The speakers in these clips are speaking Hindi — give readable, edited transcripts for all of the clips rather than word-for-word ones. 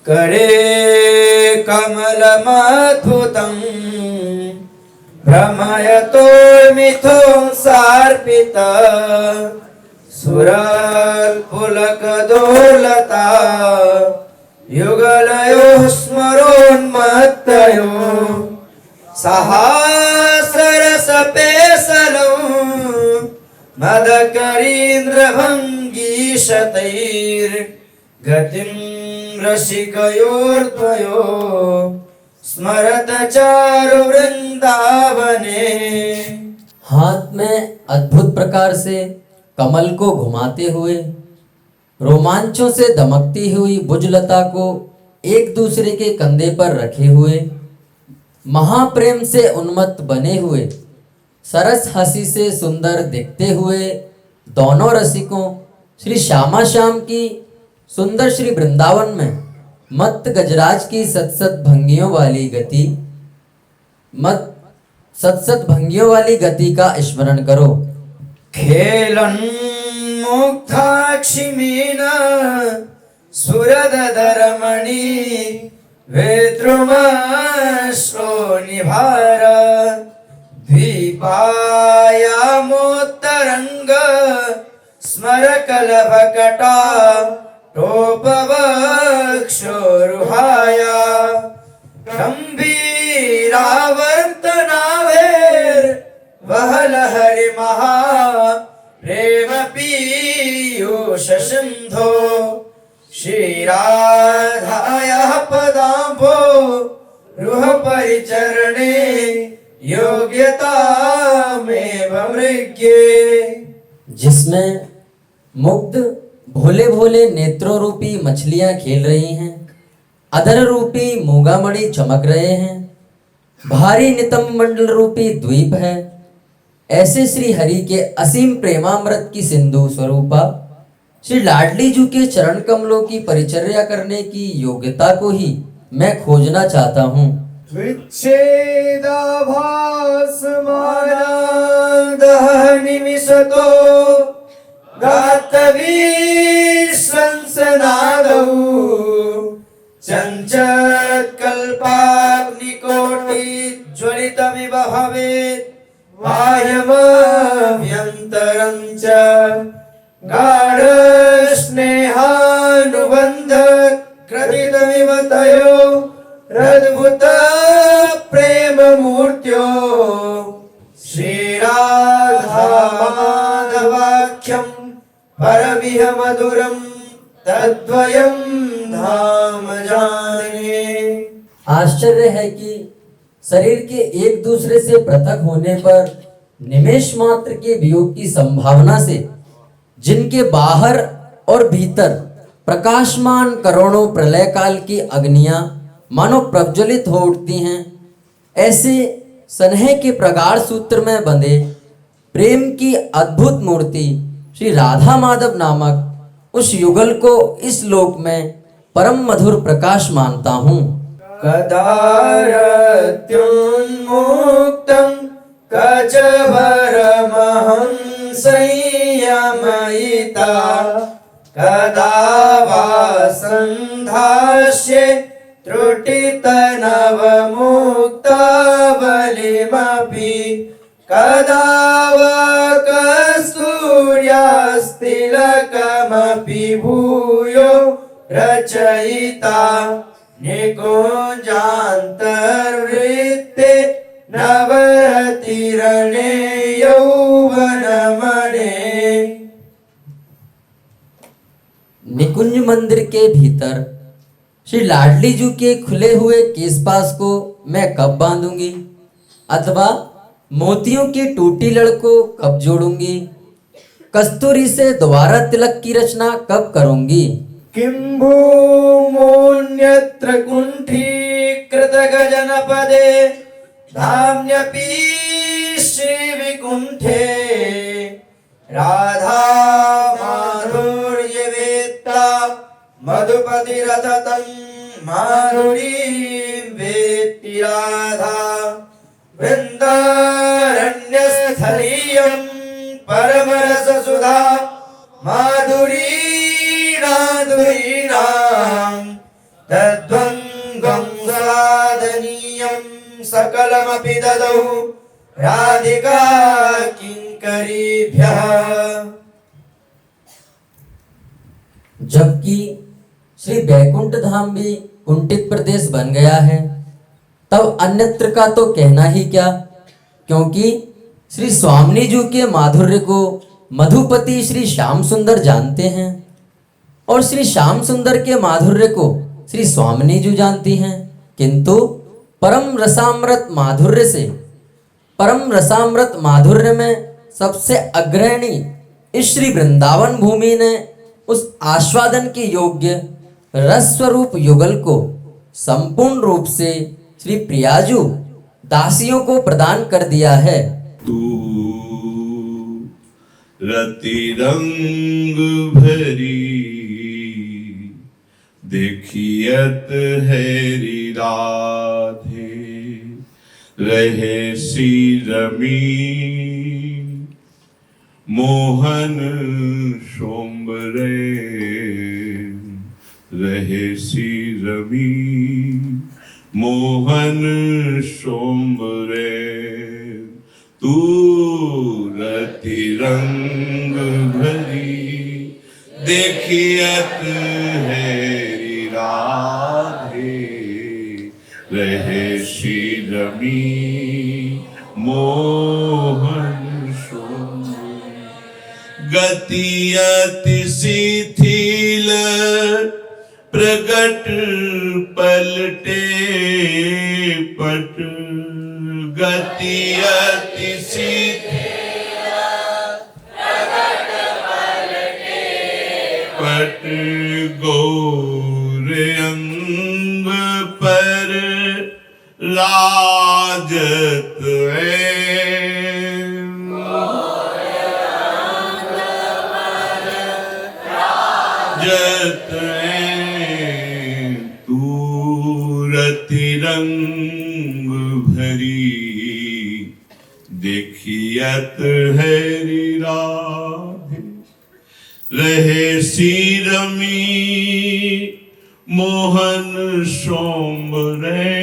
करे कमलमद्भुतम् भ्रमयतोर्मिथुंसार्पिता सुरत्पुलकदोलता युगलयोः स्मरोन्मत्तयो सहासरसपेसलौ मदकरीन्द्रभङ्गीशतैर्गतिं रसिकयोर्द्वयो स्मरत चारु वृंदावने। हाथ में अद्भुत प्रकार से कमल को घुमाते हुए रोमांचों से दमकती हुई भुजलता को एक दूसरे के कंधे पर रखे हुए महाप्रेम से उन्मत्त बने हुए सरस हंसी से सुंदर दिखते हुए दोनों रसिकों श्री श्यामा श्याम की सुंदर श्री वृंदावन में मत्त गजराज की सतसत भंगियों वाली गति का स्मरण करो। खेलन मुग्धाक्षिमीन सुरदरमणि वेद्रुमश्रोनिभार द्वीपायामोत्तरंग स्मरकलभकटा टोपवक्षोरुहाया गंभीरावर्तनावेर्वहलहरि महा प्रेम पीयूष सिंधो श्रीराधायाः पदाम्भो रुह परिचरणे योग्यता में मृग्ये। जिसमें मुग्ध भोले भोले नेत्रों रूपी मछलियां खेल रही हैं, अधर रूपी मूंगामणि चमक रहे हैं, भारी नितंब मंडल रूपी द्वीप है, ऐसे श्री हरि के असीम प्रेमामृत की सिंधु स्वरूपा श्री लाडली जू के चरण कमलों की परिचर्या करने की योग्यता को ही मैं खोजना चाहता हूँ। विच्छेदाभासमानादहनिमिषतो गातवीर संसनादौ चञ्चत्कल्पाग्निकोटि ज्वलितमिव भवेत् बाह्यमभ्यन्तरं च गाढ स्नेहानुबन्ध कृतितमिव तयो रद्भुत प्रेम मूर्त्यो श्रीराधा माधवाख्यं परमिह मधुरं तद्वयं धाम जाने। आश्चर्य है कि शरीर के एक दूसरे से पृथक होने पर निमेष मात्र के वियोग की संभावना से जिनके बाहर और भीतर प्रकाशमान करोड़ों प्रलय काल की अग्नियां मानो प्रज्वलित हो उठती हैं, ऐसे सनह के प्रगाढ़ सूत्र में बंधे प्रेम की अद्भुत मूर्ति श्री राधा माधव नामक उस युगल को इस लोक में परम मधुर प्रकाश मानता हूँ। कदारत्युन्मुक्तं कचभरमहं संयमयिता कदा वा सन्धास्ये त्रुटितनवमुक्तावलिमपि कदा वा कस्तूर्यास्तिलकमपि भूयो रचयिता निकुञ्जान्तर्वृत्ते नवरतिरणे यौवनमणे। निकुंज मंदिर के भीतर श्री लाडली जू के खुले हुए केसपास को मैं कब बांधूंगी अथवा मोतियों की टूटी लड़ को कब जोड़ूंगी, कस्तूरी से दोबारा तिलक की रचना कब करूंगी। किं भूमोऽन्यत्र कुण्ठीकृतगजनपदे धाम्यपि श्रीविकुण्ठे राधा माधुर्यवेत्ता मधुपतिरततं माधुरीं वेत्ति राधा वृन्दारण्यस्थलीयं परमरससुधा माधुरीणां तद्वन्द्वं साधनीयं सकलमपि ददौ राधिका किङ्करीभ्यः। जबकि श्री बैकुंठ धाम भी कुंठित प्रदेश बन गया है, तब अन्यत्र का तो कहना ही क्या, क्योंकि श्री स्वामिनी जी के माधुर्य को मधुपति श्री श्याम सुंदर जानते हैं और श्री श्याम सुंदर के माधुर्य को श्री स्वामिनी जी जानती हैं। किंतु परम रसामृत माधुर्य में सबसे अग्रणी इस श्री वृंदावन भूमि ने उस आस्वादन के योग्य रस स्वरूप युगल को संपूर्ण रूप से श्री प्रियाजू दासियों को प्रदान कर दिया है। तू रति रंग भरी देखियत हैरी राधे रहे सी रमी मोहन शोम्बरे रहे सी रमी मोहन शोम्बरे तू रति रंग भरी देखियत हैरी राधे रहे सी रमी मोहन शोम्बरे गति अति शिथिल प्रगट पलटे पट गति अति शिथिल प्रगट पलटे पट गौर अंग पर राजत है राजत है तू रति रंग भरी देखियत हैरी राधे रहे सी रमी मोहन शोम्बरे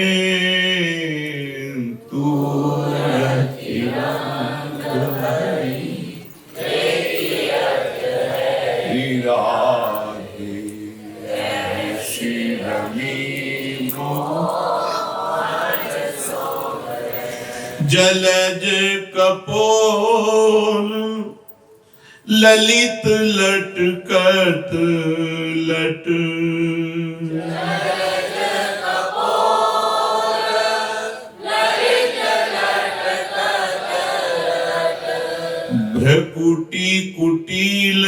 तू रति रंग भरी देखियत हैरी राधे रहे सी रमी जलज कपोल ललित लटकत लट भ्रकुटी कुटील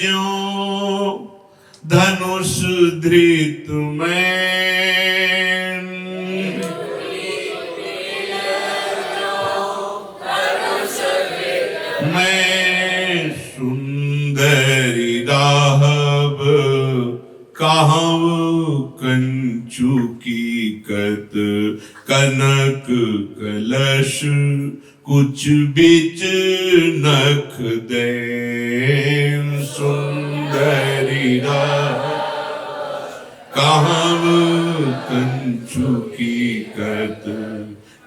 ज्यों धनुष धृत में मैं सुंदरी दाहब कहव कंचु की कत कनक कलश कुछ बिच नख दे सुंदरी कहव कंचु की कत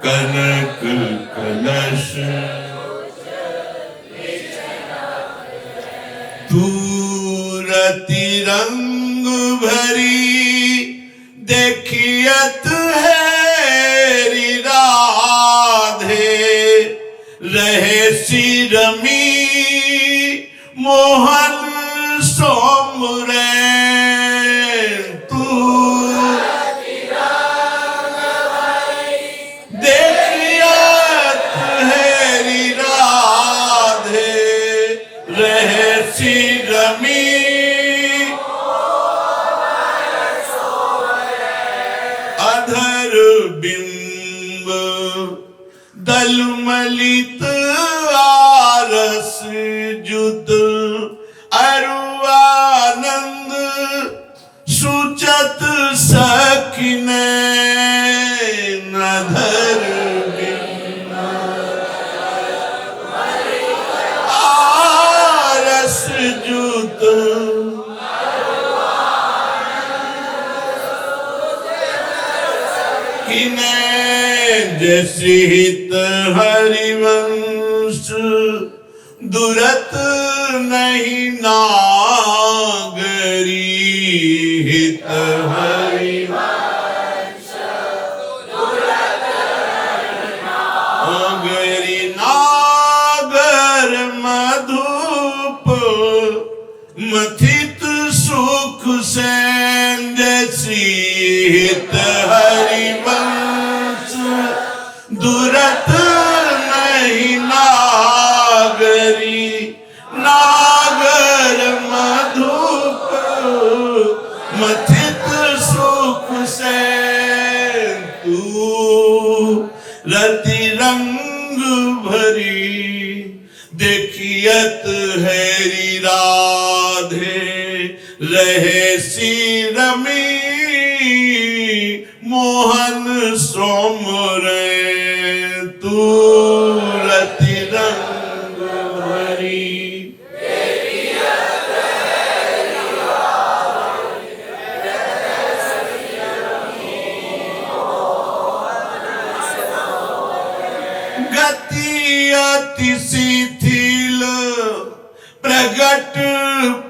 कनक कलश तू रति रंग भरी देखियत हैरी राधे रहे सी रमी मोहन सोमरे तू देखियत हैरी राधे रहे सी रमी अधर बिंब दलमलित आरस जुत अरुआनंद सुचत सखिने नधर बिंब आरस जुत किने जैसी हित हरिवंश दुरत नहीं नागरी हित हरिवंश नागरी नागर मधुप मथित सुख से जैसी हित हरिवंश दुरत नहीं नागरी नागर मधुप मथित सुख से तू रति रंग भरी देखियत हैरी राधे रहे सी रमी मोहन सोमरे तू रति रंग भरी गति अति शिथिल प्रगट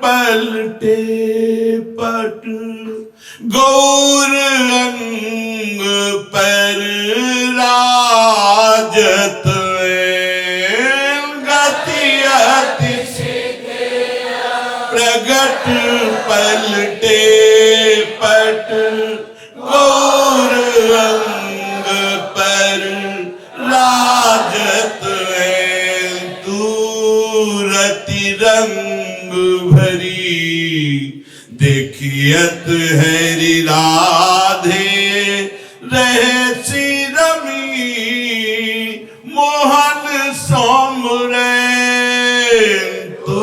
पलटे पट गौर अंग पर राजत गति अति प्रगट पलटे पट गौर अंग पर राजत तू रति रंग भरी देखियत Harry Radhe रहसी rummy Mohan Somare तू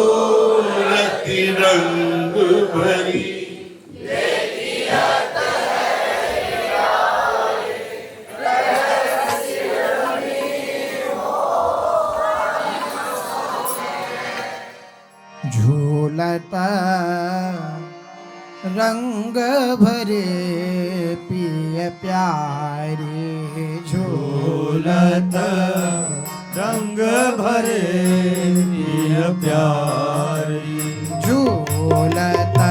रति रंग भरी झूलता रंग भरे पिय प्यारे झूलता रंग भरे प्रिय प्यारी झूलता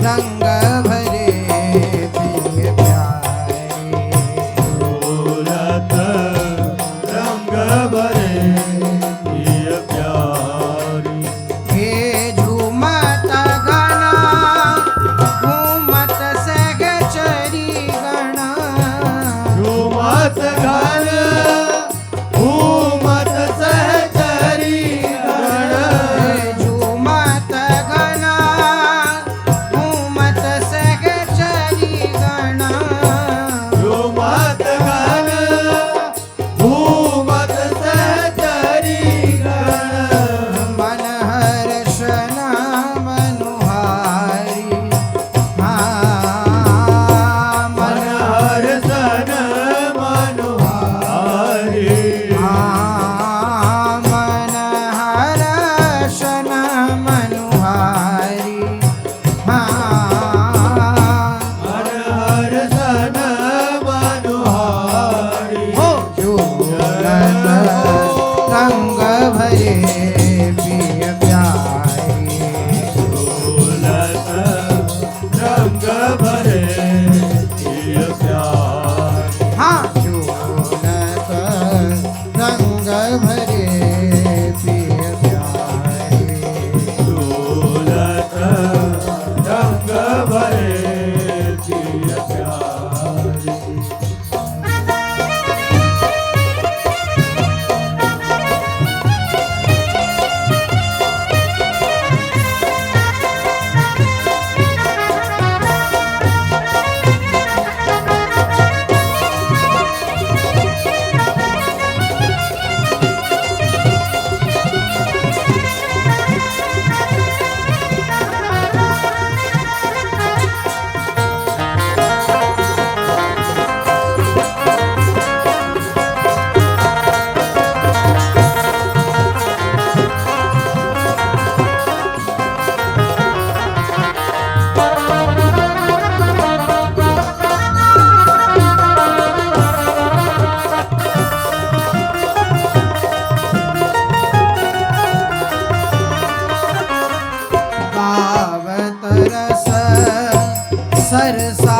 रंग भरे पिय प्यारे झूलत रंग भरे प्रिय प्यारी हे झूमत गणा घूमत सहचरी गणा झूमत घन घूमत सहचरी गण झूम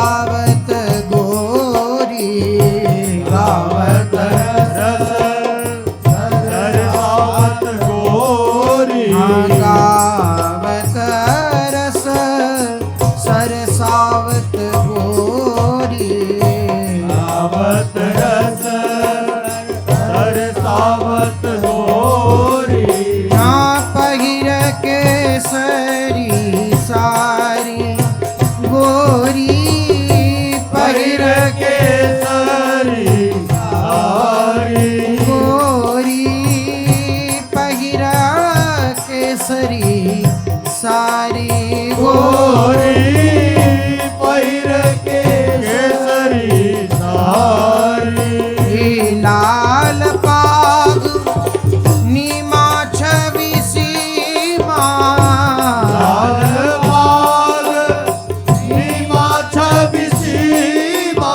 सावत गोरी गावत रस सरसावत गोरी गावत रस सरसावत गोरी गावत रस सरसावत गोरी पहिर केसरी सारी गोरी पहिर केसरी सारी गोरी पहिर केसरी सारी गोरी पहिर केसरी सारी लाल पाग नीमा छवि सीमा लाल बाल नीमा छवि सीमा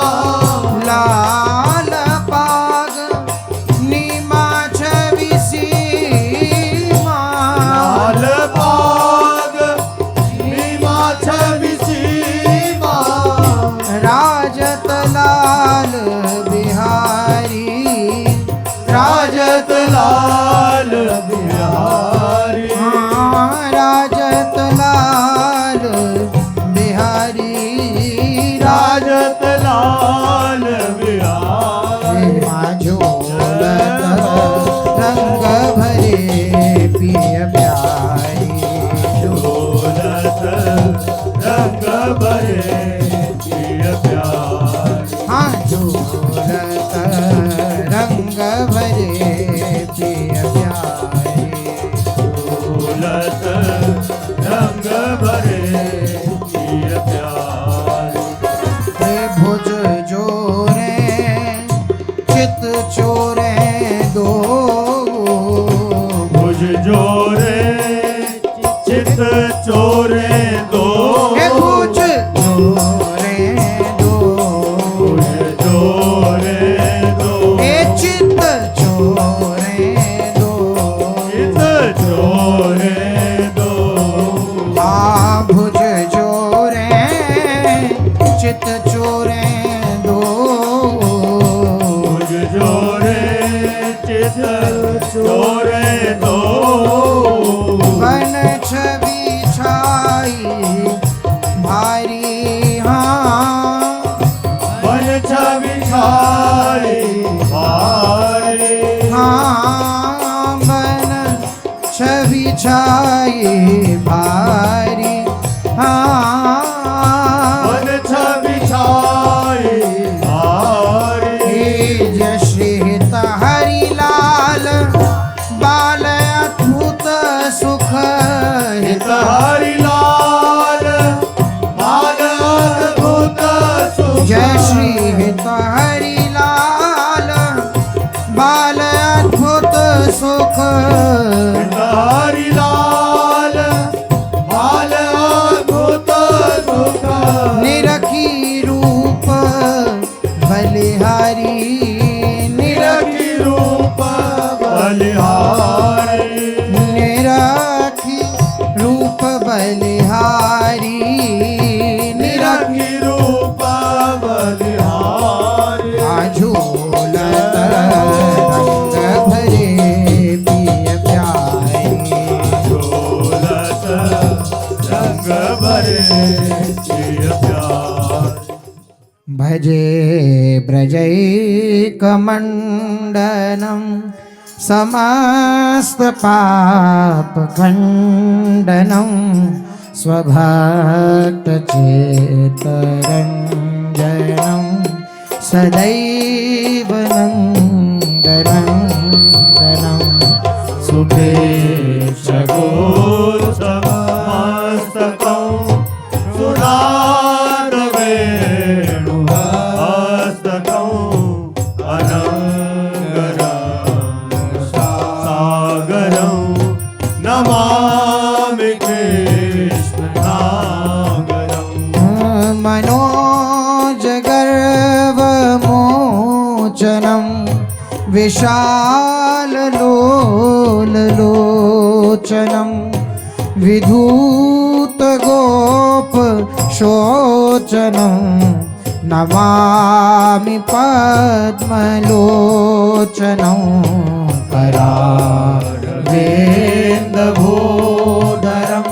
लाल पाग नीमा छवि सीमा लाल बाग नीमा छवि सीमा राजत लाल बिहारी राजत लाल बिहारी हाँ, राजत लाल बिहारी राजत लाल बिहारी झोलत रंग भरे पिय प्यारी झोलत रंग भरे प्रिय प्यारी हाँ झोलत रंग भरे पिय प्यारी झोलत रंग भरे प्रिय प्यारी हे भुज जोरे चित चोरे दो भुज जोरे चित चोरे दो हे भुज जोरे दो भुज जोरे दो हे चित चोरे दो चित चोरे दो आ भुज जोरे चित चोरे दो भुज जोरे चित चोरे दो बन छवि छाई भारी हाँ बन छवि छाई भारी हाँ बन छवि छाई भारी हाँ बन छवि छाई भारी जय श्री हरि लाल बाल अद्भुत सुख हित हरि लाल बाल अद्भुत सुख जय श्री हरि लाल बाल अद्भुत सुख हरि लाल बाल अद्भुत सुख निरखी रूप बलिहारी निरखी रूप बलिहारी निरखी रूप बलिहारी निरखी रूप बलिहारी झूलत रंग भरे पिय प्यारी झोलत रंग भरे प्रिय प्यारी भजे ब्रजैकमण्डनं समस्त पाप खण्डनं स्वभक्तचेतरञ्जनं सदैव नन्दनन्दनं सुधेशगोत्समस्तकं सुनादवेणुहस्तकं अनङ्गरसागरं नमामि कृष्णनागरम् मनोजगर्वमोचनं विशाललोललोचनं विधूतगोपशोचनं नमामि पद्मलोचनं करारविन्दभूधरं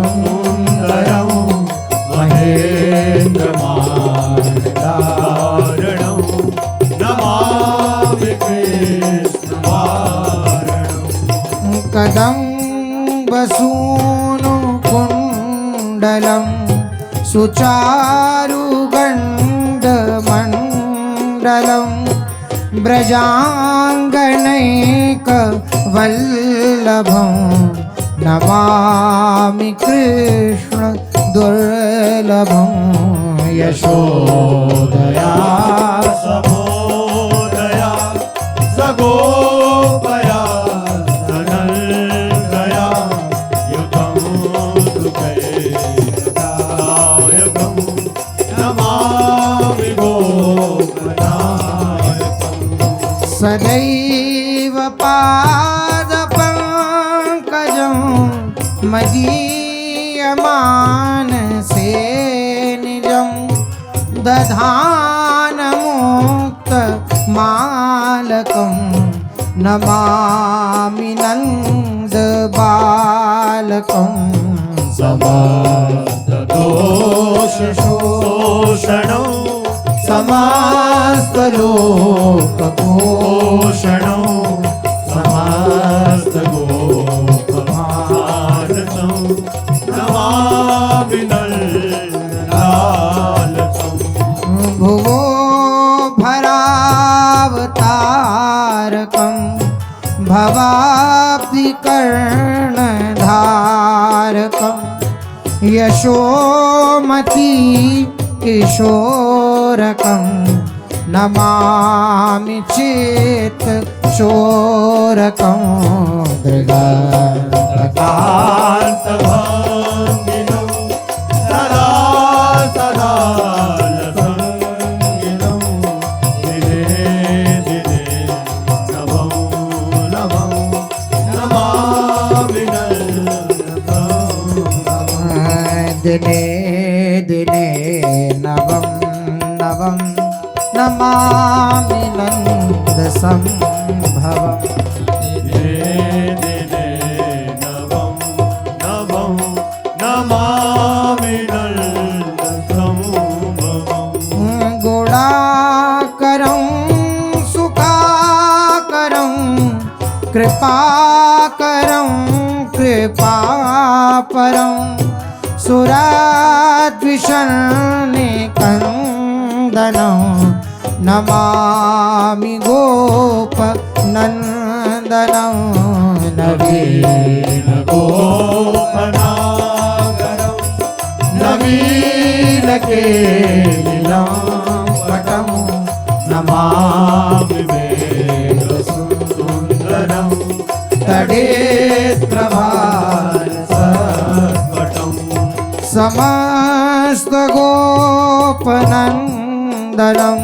स्मितावलोकसुन्दरं महेन्द्रमार्गधारणं नमामि कृष्णवारणं कदम्बसूनुकुण्डलं सुचारुगण्डमण्डलं व्रजाङ्गनैकवल्लभं नमामि कृष्ण दुर्लभं यशोदया समोदया सगोपया सनन्दया युगं सुखैदायकं नमामि गोपनायकम् सदैव पादपङ्कजं मदीयमानसे निजं दधानमुक्तमालकं नमामि नन्दबालकं समस्तदोषशोषणं समस्तलोकपोषणं समस्तगोपमानसं नमामि नन्दलालचं भुवो भरावतारकं भवाब्धिकर्णधारकं यशोमती किशोरकं नमामि चेत्चोरकं कान्तभङ्गिनं सदा सदा लसङ्गिनं दिने दिने नभं नभं नमामि नन्दनं दिने दिने नवं नवं नमामि नन्दसंभवम् दिने दिने नभं नभं नमामि नन्दसंभवम् गुणाकरं सुखाकरं कृपाकरं कृपापरं सुराद्विषन्निकन्दनं नमामि गोपनन्दनं नवीनगोपनागरं नवीनकेलिलं पटं नमामि मेघसुन्दरं तडेत्रभासपटं समस्तगोपनन्दनं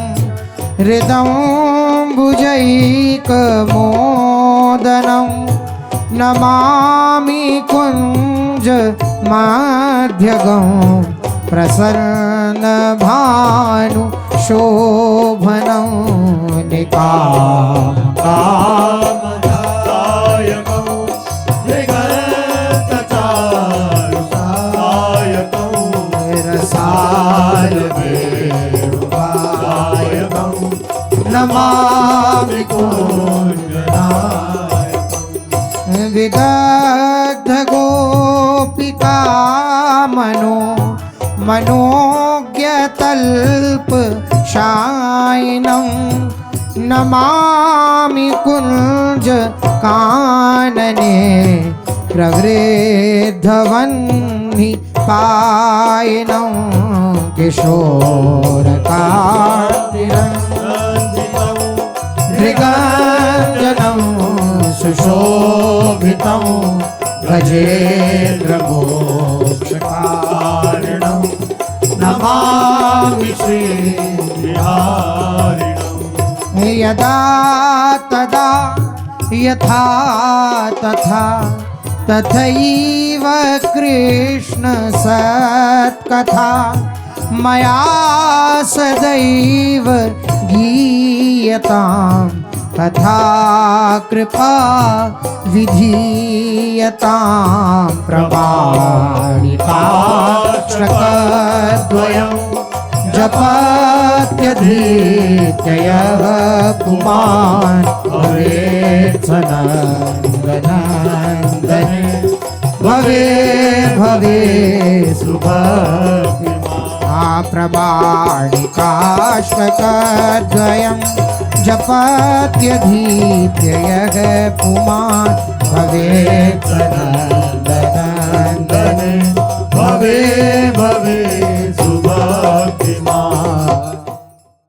हृदम्बुजैकमोदनं नमामि कुञ्जमाध्यगं प्रसन्नभानुशोभनं कामदायकं निगर्तचारुसायकं रसालवेणुगायकं नमामि कुञ्जनायकम् विदग्धगोपिका मनोज्ञतल्पशायिनं नमामि कुञ्जकानने प्रवृद्धवह्निपायिनं किशोरकान्तिरञ्जितं मृगाञ्जनं सुशोभितं गजेन्द्रमोक्षकारिणं नमामि श्रीविहारिणम् यदा तदा यथा तथा तथैव कृष्ण तत्कथा मया सदैव गीयतां तथा कृपा विधीयतां प्रमाणिकाश्रकद्वयं जपत्यधीत्ययः पुमान् भवेत् सनन्दनन्दने भवे भवे सुभक्तिमान् प्रमाणिकाश्रकद्वयं जपत्यधीत्ययः पुमान् भवेत् सनन्दनन्दने भवे भवे